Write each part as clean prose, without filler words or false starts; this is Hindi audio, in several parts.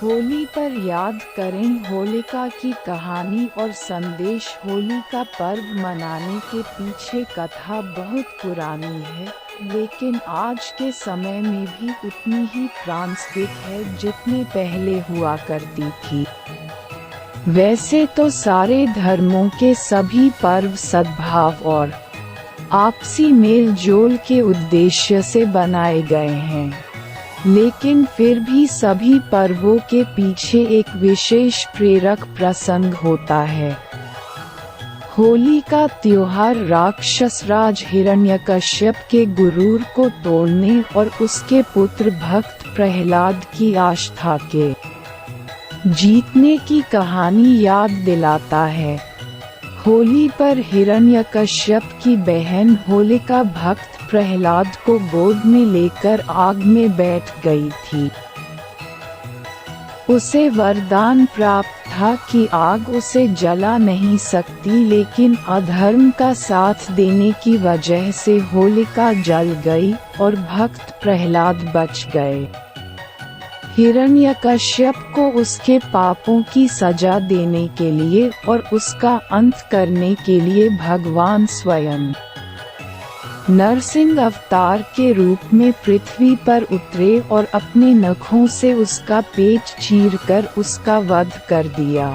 होली पर याद करें होलिका की कहानी और संदेश। होली का पर्व मनाने के पीछे कथा बहुत पुरानी है, लेकिन आज के समय में भी उतनी ही प्रासंगिक है जितने पहले हुआ करती थी। वैसे तो सारे धर्मों के सभी पर्व सद्भाव और आपसी मेल जोल के उद्देश्य से बनाए गए हैं, लेकिन फिर भी सभी पर्वों के पीछे एक विशेष प्रेरक प्रसंग होता है। होली का त्योहार राक्षस राज हिरण्यकश्यप के गुरूर को तोड़ने और उसके पुत्र भक्त प्रहलाद की आस्था के जीतने की कहानी याद दिलाता है। होली पर हिरण्यकश्यप की बहन होलिका भक्त प्रहलाद को गोद में लेकर आग में बैठ गई थी। उसे वरदान प्राप्त था कि आग उसे जला नहीं सकती, लेकिन अधर्म का साथ देने की वजह से होलिका जल गई और भक्त प्रहलाद बच गए। हिरण्यकश्यप को उसके पापों की सजा देने के लिए और उसका अंत करने के लिए भगवान स्वयं नरसिंह अवतार के रूप में पृथ्वी पर उतरे और अपने नखों से उसका पेट चीरकर उसका वध कर दिया।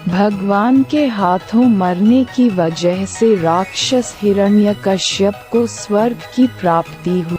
भगवान के हाथों मरने की वजह से राक्षस हिरण्यकश्यप को स्वर्ग की प्राप्ति हुई।